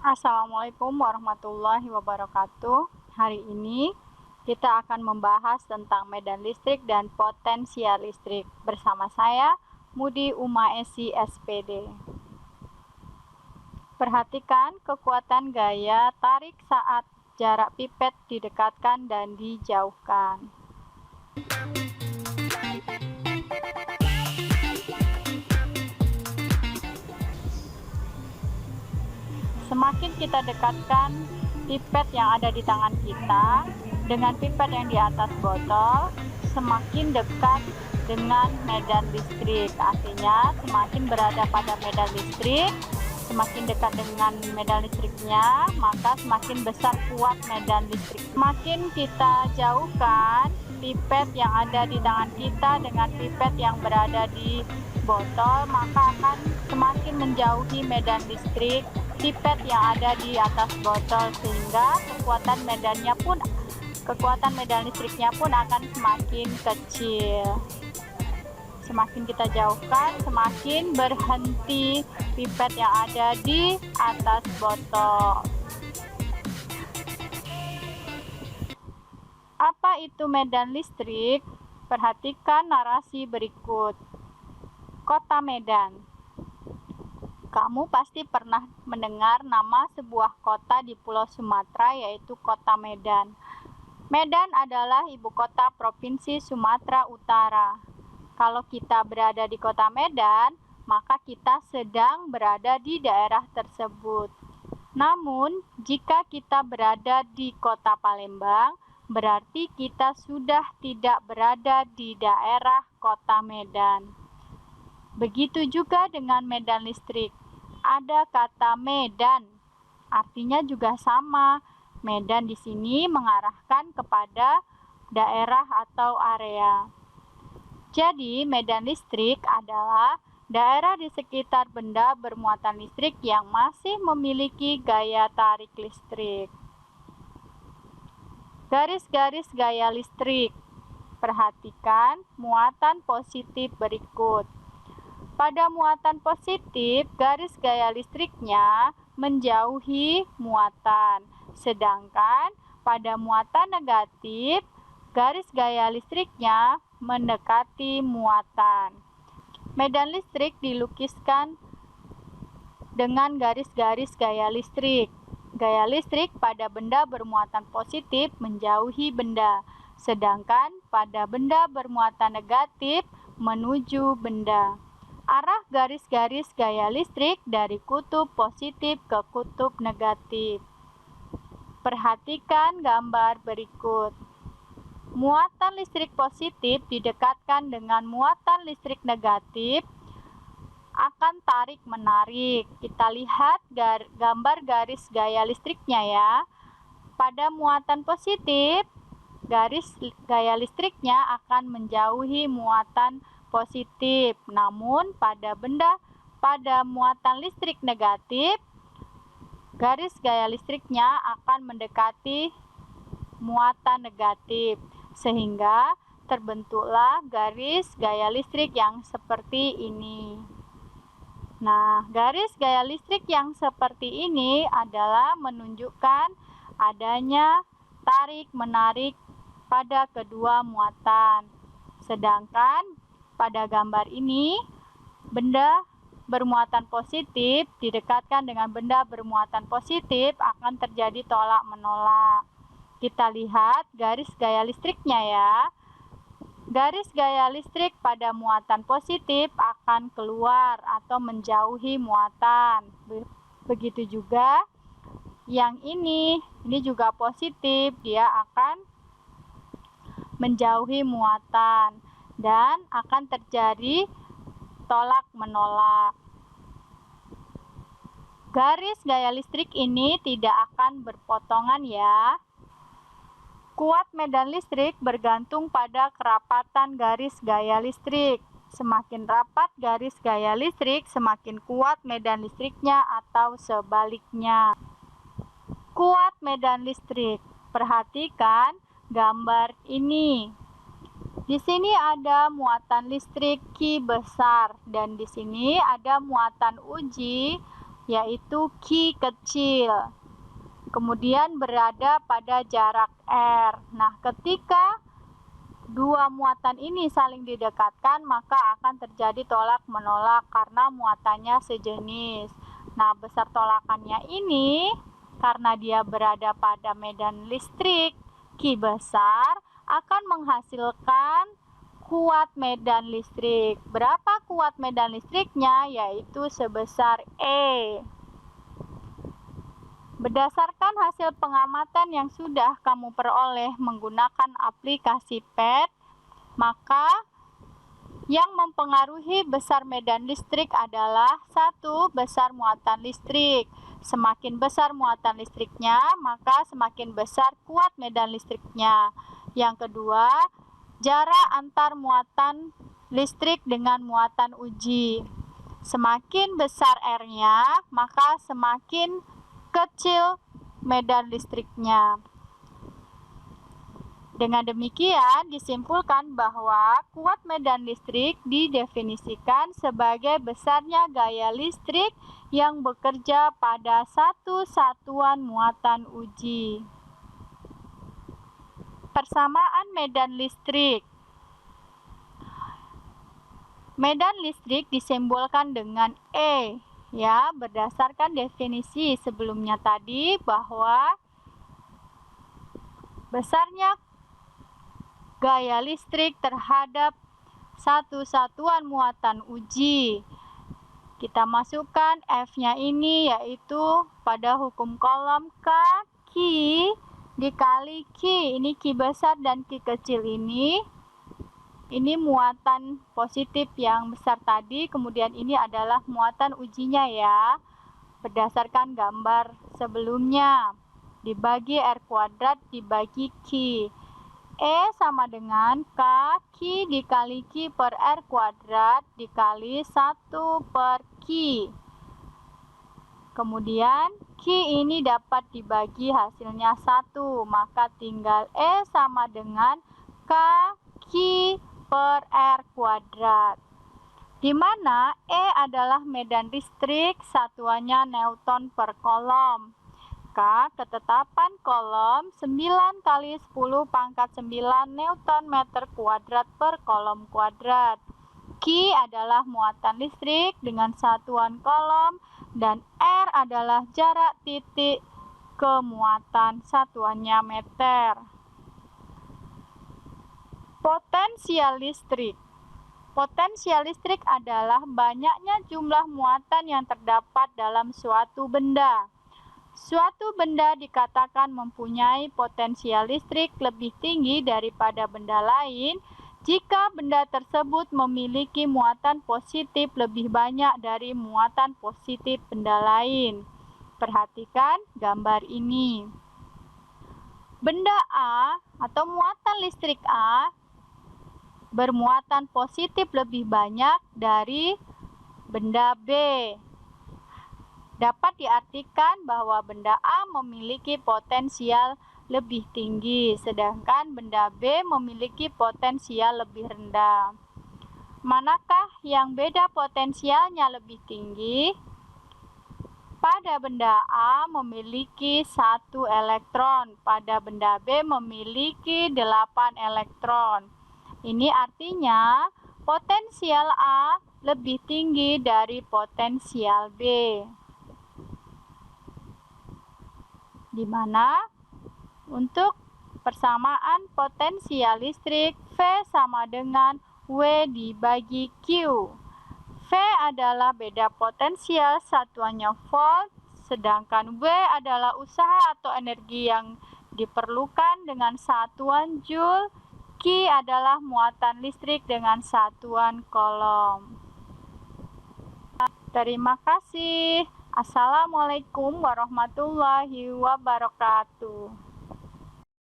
Assalamualaikum warahmatullahi wabarakatuh. Hari ini kita akan membahas tentang medan listrik dan potensial listrik bersama saya, Mudi Uma Esi SPD. Perhatikan kekuatan gaya tarik saat jarak pipet didekatkan dan dijauhkan. Semakin kita dekatkan pipet yang ada di tangan kita dengan pipet yang di atas botol, semakin dekat dengan medan listrik. Artinya semakin berada pada medan listrik, semakin dekat dengan medan listriknya, maka semakin besar kuat medan listrik. Semakin kita jauhkan pipet yang ada di tangan kita dengan pipet yang berada di botol, maka akan semakin menjauhi medan listrik pipet yang ada di atas botol, sehingga kekuatan medan listriknya pun akan semakin kecil. Semakin kita jauhkan, semakin berhenti pipet yang ada di atas botol. Apa itu medan listrik? Perhatikan narasi berikut. Kota Medan. Kamu pasti pernah mendengar nama sebuah kota di Pulau Sumatera, yaitu Kota Medan. Medan adalah ibu kota Provinsi Sumatera Utara. Kalau kita berada di Kota Medan, maka kita sedang berada di daerah tersebut. Namun, jika kita berada di Kota Palembang, berarti kita sudah tidak berada di daerah Kota Medan. Begitu juga dengan medan listrik. Ada kata medan, artinya juga sama. Medan di sini mengarahkan kepada daerah atau area. Jadi, medan listrik adalah daerah di sekitar benda bermuatan listrik yang masih memiliki gaya tarik listrik. Garis-garis gaya listrik. Perhatikan muatan positif berikut. Pada muatan positif, garis gaya listriknya menjauhi muatan, sedangkan pada muatan negatif, garis gaya listriknya mendekati muatan. Medan listrik dilukiskan dengan garis-garis gaya listrik. Gaya listrik pada benda bermuatan positif menjauhi benda, sedangkan pada benda bermuatan negatif menuju benda. Arah garis-garis gaya listrik dari kutub positif ke kutub negatif. Perhatikan gambar berikut. Muatan listrik positif didekatkan dengan muatan listrik negatif akan tarik-menarik. Kita lihat gambar garis gaya listriknya ya. Pada muatan positif, garis gaya listriknya akan menjauhi muatan positif. Namun pada muatan listrik negatif, garis gaya listriknya akan mendekati muatan negatif, sehingga terbentuklah garis gaya listrik yang seperti ini. Nah, garis gaya listrik yang seperti ini adalah menunjukkan adanya tarik-menarik pada kedua muatan. Sedangkan pada gambar ini, benda bermuatan positif didekatkan dengan benda bermuatan positif akan terjadi tolak-menolak. Kita lihat garis gaya listriknya ya. Garis gaya listrik pada muatan positif akan keluar atau menjauhi muatan. Begitu juga yang ini juga positif, dia akan menjauhi muatan dan akan terjadi tolak-menolak. Garis gaya listrik ini tidak akan berpotongan ya. Kuat medan listrik bergantung pada kerapatan garis gaya listrik. Semakin rapat garis gaya listrik, semakin kuat medan listriknya atau sebaliknya. Kuat medan listrik. Perhatikan gambar ini. Di sini ada muatan listrik Q besar dan di sini ada muatan uji yaitu Q kecil. Kemudian berada pada jarak R. Nah, ketika dua muatan ini saling didekatkan, maka akan terjadi tolak-menolak karena muatannya sejenis. Nah, besar tolakannya ini, karena dia berada pada medan listrik Q besar, akan menghasilkan kuat medan listrik. Berapa kuat medan listriknya? Yaitu sebesar E. Berdasarkan hasil pengamatan yang sudah kamu peroleh menggunakan aplikasi PET, maka yang mempengaruhi besar medan listrik adalah 1. Besar muatan listrik. Semakin besar muatan listriknya, maka semakin besar kuat medan listriknya. Yang kedua, jarak antar muatan listrik dengan muatan uji. Semakin besar R-nya, maka semakin kecil medan listriknya. Dengan demikian, disimpulkan bahwa kuat medan listrik didefinisikan sebagai besarnya gaya listrik yang bekerja pada satu satuan muatan uji. Persamaan medan listrik. Medan listrik disimbolkan dengan E, ya, berdasarkan definisi sebelumnya tadi bahwa besarnya gaya listrik terhadap satu satuan muatan uji. Kita masukkan F-nya ini yaitu pada hukum kolom K, Q dikali Q. Ini Q besar dan Q kecil ini. Ini muatan positif yang besar tadi, kemudian ini adalah muatan ujinya ya. Berdasarkan gambar sebelumnya, dibagi R kuadrat dibagi Q. E sama dengan K Q dikali Q per R kuadrat dikali 1 per Q. Kemudian Q ini dapat dibagi hasilnya 1, maka tinggal E sama dengan K Q per R kuadrat, di mana E adalah medan listrik, satuannya Newton per kolom. K ketetapan kolom 9 kali 10 pangkat 9 Newton meter kuadrat per kolom kuadrat. Q adalah muatan listrik dengan satuan kolom dan R adalah jarak titik ke muatan, satuannya meter. Potensial listrik. Potensial listrik adalah banyaknya jumlah muatan yang terdapat dalam suatu benda. Suatu benda dikatakan mempunyai potensial listrik lebih tinggi daripada benda lain jika benda tersebut memiliki muatan positif lebih banyak dari muatan positif benda lain. Perhatikan gambar ini. Benda A atau muatan listrik A bermuatan positif lebih banyak dari benda B. Dapat diartikan bahwa benda A memiliki potensial lebih tinggi, sedangkan benda B memiliki potensial lebih rendah. Manakah yang beda potensialnya lebih tinggi? Pada benda A memiliki 1 elektron, pada benda B memiliki 8 elektron. Ini artinya potensial A lebih tinggi dari potensial B. Di mana untuk persamaan potensial listrik V sama dengan W dibagi Q. V adalah beda potensial, satuannya volt, sedangkan W adalah usaha atau energi yang diperlukan dengan satuan joule. Q adalah muatan listrik dengan satuan kolom. Terima kasih. Assalamualaikum warahmatullahi wabarakatuh.